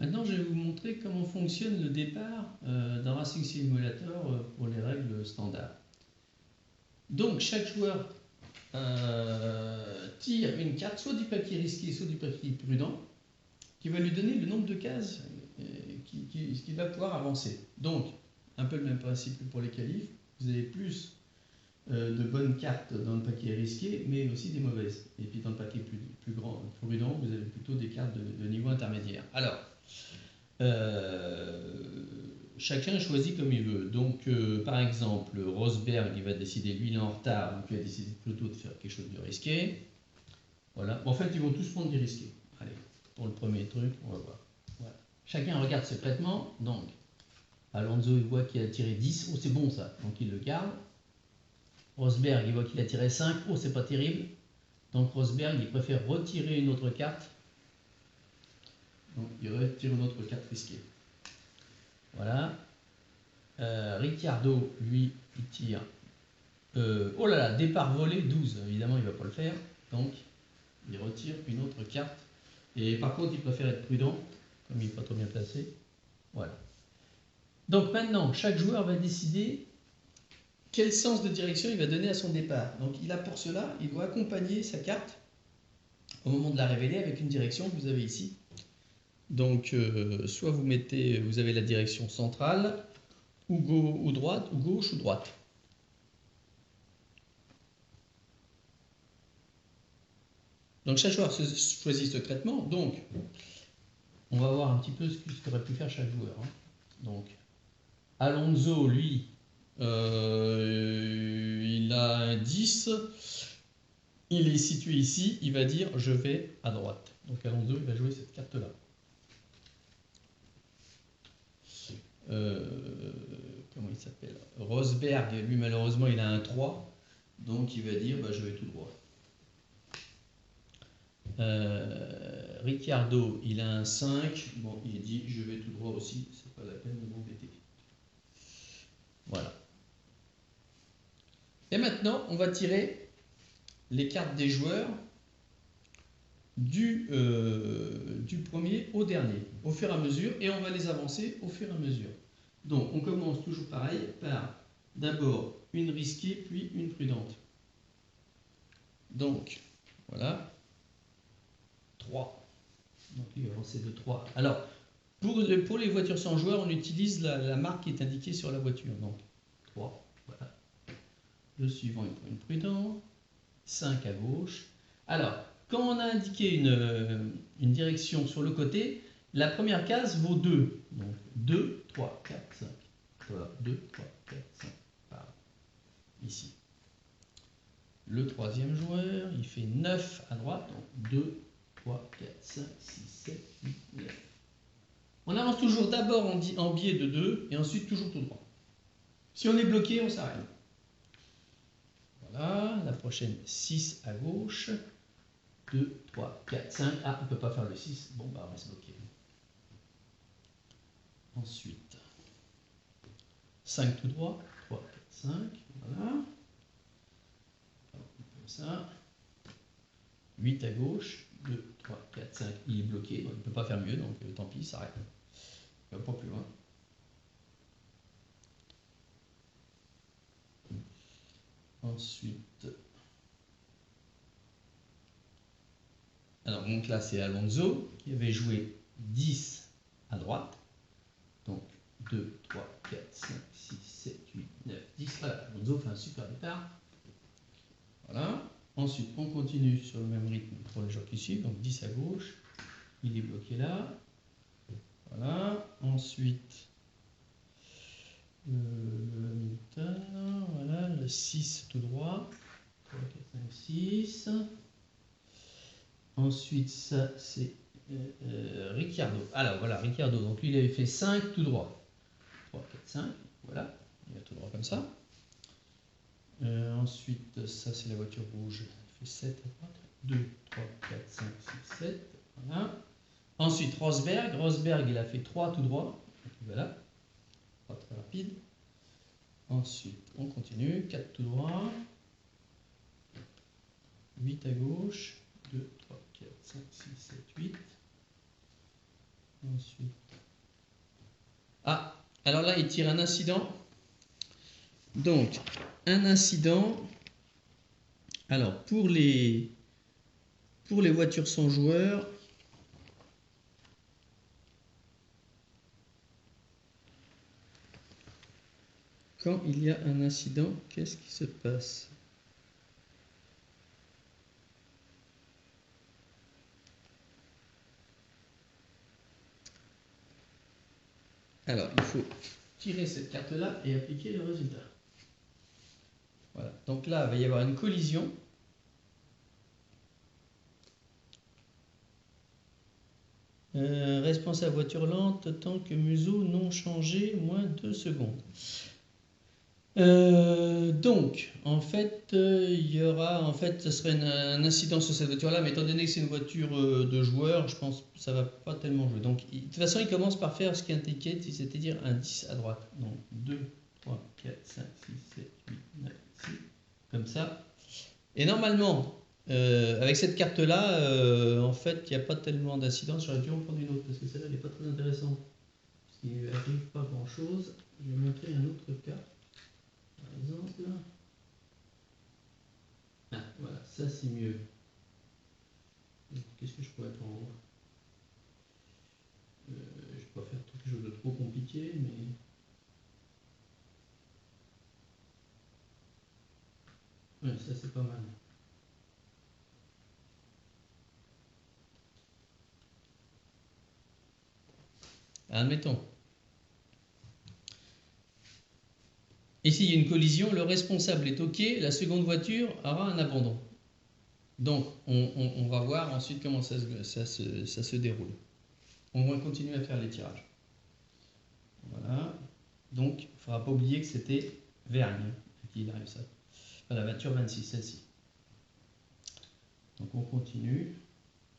Maintenant, je vais vous montrer comment fonctionne le départ dans Racing Simulator pour les règles standards. Donc, chaque joueur tire une carte, soit du papier risqué, soit du papier prudent, qui va lui donner le nombre de cases qu'il va pouvoir avancer. Donc, un peu le même principe que pour les qualifs, vous avez plus de bonnes cartes dans le paquet risqué, mais aussi des mauvaises. Et puis dans le paquet plus grand, prudent, vous avez plutôt des cartes de niveau intermédiaire. Alors, chacun choisit comme il veut. Donc, par exemple, Rosberg, il va décider, lui, il est en retard, donc il va décider plutôt de faire quelque chose de risqué. Voilà. En fait, ils vont tous prendre du risqué. Allez, pour le premier truc, on va voir. Voilà. Chacun regarde secrètement. Donc, Alonso, il voit qu'il a tiré 10. Oh, c'est bon ça. Donc, il le garde. Rosberg, il voit qu'il a tiré 5. Oh, c'est pas terrible. Donc, Rosberg, il préfère retirer une autre carte. Donc, il retire une autre carte risquée. Voilà. Ricciardo, lui, il tire. Oh là là, départ volé 12. Évidemment, il ne va pas le faire. Donc, il retire une autre carte. Et par contre, il préfère être prudent, comme il n'est pas trop bien placé. Voilà. Donc maintenant, chaque joueur va décider quel sens de direction il va donner à son départ. Donc il a pour cela, il doit accompagner sa carte au moment de la révéler avec une direction que vous avez ici. Donc soit vous avez la direction centrale, ou droite, ou gauche, ou droite. Donc chaque joueur choisit secrètement. Donc on va voir un petit peu ce qu'aurait pu faire chaque joueur. Donc Alonso, lui, il a un 10. Il est situé ici, il va dire je vais à droite. Donc Alonso, il va jouer cette carte-là. Comment il s'appelle? Rosberg, lui malheureusement il a un 3, donc il va dire je vais tout droit. Ricciardo, il a un 5, bon il dit je vais tout droit aussi, c'est pas la peine de m'embêter. Voilà. Et maintenant on va tirer les cartes des joueurs du premier au dernier, au fur et à mesure, et on va les avancer au fur et à mesure. Donc on commence toujours pareil, par d'abord une risquée, puis une prudente. Donc, voilà, 3. Donc il va avancer de 3. Alors, pour les voitures sans joueur, on utilise la marque qui est indiquée sur la voiture. Donc, 3, voilà. Le suivant, il prend une prudente. 5 à gauche. Alors, quand on a indiqué une direction sur le côté, la première case vaut 2. Donc 2, 3, 4, 5. Voilà, 2, 3, 4, 5. Par ici. Le troisième joueur, il fait 9 à droite. Donc 2, 3, 4, 5, 6, 7, 8, 9. On avance toujours d'abord en biais de 2 et ensuite toujours tout droit. Si on est bloqué, on s'arrête. Voilà, la prochaine 6 à gauche. 2, 3, 4, 5. Ah, on ne peut pas faire le 6. Bon, on va se bloquer. Ensuite, 5 tout droit. 3, 4, 5. Voilà. Comme ça. 8 à gauche. 2, 3, 4, 5. Il est bloqué. Donc, il ne peut pas faire mieux. Donc, tant pis, ça arrête. Il ne va pas plus loin. Ensuite. Alors, donc là, c'est Alonso qui avait joué 10 à droite. Donc, 2, 3, 4, 5, 6, 7, 8, 9, 10. Voilà, Alonso fait un super départ. Voilà. Ensuite, on continue sur le même rythme pour les joueurs qui suivent. Donc, 10 à gauche. Il est bloqué là. Voilà. Ensuite, voilà, le 6 tout droit. 3, 4, 5, 6. Ensuite, ça, c'est Ricciardo. Alors, voilà, Ricciardo. Donc, lui, il avait fait 5 tout droit. 3, 4, 5. Voilà. Il va tout droit comme ça. Ensuite, ça, c'est la voiture rouge. Il fait 7 à droite. 2, 3, 4, 5, 6, 7. Voilà. Ensuite, Rosberg. Rosberg, il a fait 3 tout droit. Voilà. Pas très rapide. Ensuite, on continue. 4 tout droit. 8 à gauche. 2, 3, 4, 5, 6, 7, 8. Ensuite. Ah, alors là, il tire un incident. Donc, un incident. Alors, pour les voitures sans joueur, quand il y a un incident, qu'est-ce qui se passe? Alors, il faut tirer cette carte-là et appliquer le résultat. Voilà. Donc là, il va y avoir une collision. Responsable voiture lente, tant que museau non changé, moins 2 secondes. Donc, en fait, il y aura, ce serait un incident sur cette voiture-là, mais étant donné que c'est une voiture de joueur, je pense que ça va pas tellement jouer. Donc, de toute façon, il commence par faire ce qui est indiqué, c'est-à-dire un 10 à droite. Donc, 2, 3, 4, 5, 6, 7, 8, 9, 10, comme ça. Et normalement, avec cette carte-là, en fait, il n'y a pas tellement d'incidents. J'aurais dû en prendre une autre, parce que celle-là n'est pas très intéressante. Parce qu'il n'arrive pas grand-chose. Je vais montrer un autre cas. Par exemple, ah, voilà, ça c'est mieux. Qu'est-ce que je pourrais prendre? Je ne vais pas faire quelque chose de trop compliqué, mais... Ouais, ça c'est pas mal. Admettons. Ici, il y a une collision, le responsable est OK, la seconde voiture aura un abandon. Donc, on va voir ensuite comment ça se déroule. On va continuer à faire les tirages. Voilà. Donc, il ne faudra pas oublier que c'était Vergne à qui il arrive ça. Enfin, la voiture 26, celle-ci. Donc, on continue.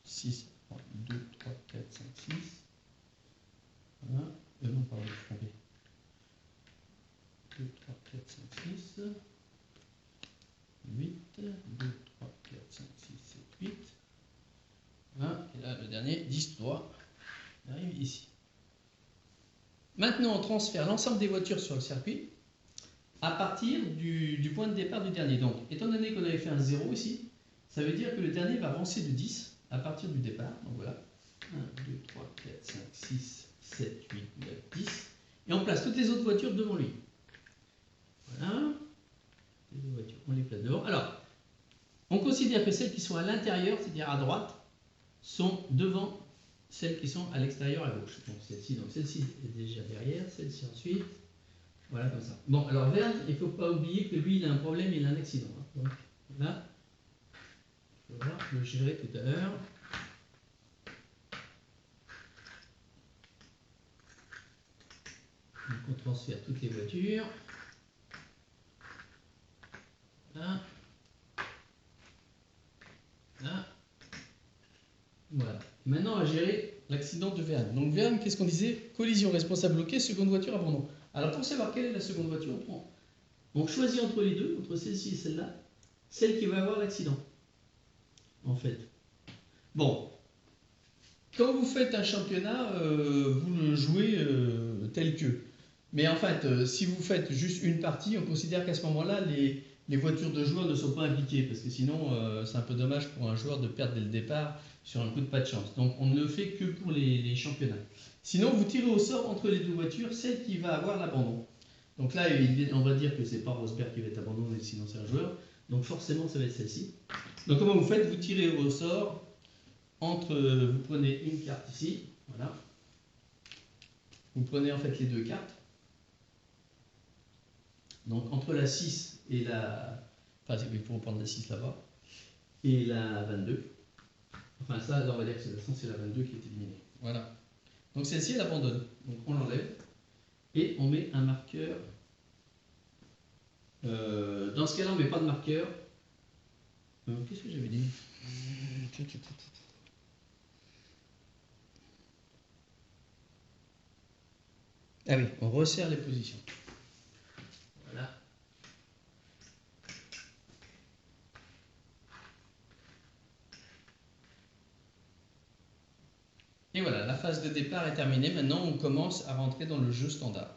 6, 2, 3, 4, 5, 6. Voilà. Non, pardon, je suis trompé. 2, 3, 4, 5, 6. 8. 2, 3, 4, 5, 6, 7, 8. Voilà. Et là, le dernier, 10, 3. Il arrive ici. Maintenant, on transfère l'ensemble des voitures sur le circuit à partir du point de départ du dernier. Donc, étant donné qu'on avait fait un 0 ici, ça veut dire que le dernier va avancer de 10 à partir du départ. Donc voilà, 1, 2, 3, 4, 5, 6, 7, 8, 9, 10. Et on place toutes les autres voitures devant lui. Voilà, les deux voitures, on les place devant. Alors, on considère que celles qui sont à l'intérieur, c'est-à-dire à droite, sont devant celles qui sont à l'extérieur à gauche. Donc celle-ci est déjà derrière, celle-ci ensuite. Voilà, comme ça. Bon, alors Verne, il ne faut pas oublier que lui, il a un problème, il a un accident. Donc là, on va le gérer tout à l'heure. Donc on transfère toutes les voitures. Là. Là. Voilà. Maintenant, on va gérer l'accident de Verne. Donc Verne, qu'est-ce qu'on disait? Collision, responsable bloqué, seconde voiture, abandon. Alors pour savoir quelle est la seconde voiture, on choisit entre les deux, entre celle-ci et celle-là, celle qui va avoir l'accident. En fait. Bon. Quand vous faites un championnat, vous le jouez tel que. Mais en fait, si vous faites juste une partie, on considère qu'à ce moment-là, les voitures de joueurs ne sont pas impliquées, parce que sinon, c'est un peu dommage pour un joueur de perdre dès le départ sur un coup de pas de chance. Donc, on ne le fait que pour les championnats. Sinon, vous tirez au sort entre les deux voitures celle qui va avoir l'abandon. Donc là, on va dire que c'est pas Rosberg qui va être abandonné, sinon c'est un joueur. Donc forcément, ça va être celle-ci. Donc comment vous faites? Vous tirez au sort vous prenez une carte ici, voilà. Vous prenez en fait les deux cartes. Donc entre la 6 et la... Enfin, il faut reprendre la 6 là-bas. Et la 22. Enfin, ça, on va dire que c'est la 22 qui est éliminée. Voilà. Donc celle-ci, elle abandonne. Donc on l'enlève. Et on met un marqueur. Dans ce cas-là, on ne met pas de marqueur. Qu'est-ce que j'avais dit? Ah oui, on resserre les positions. Voilà. Et voilà, la phase de départ est terminée. Maintenant, on commence à rentrer dans le jeu standard.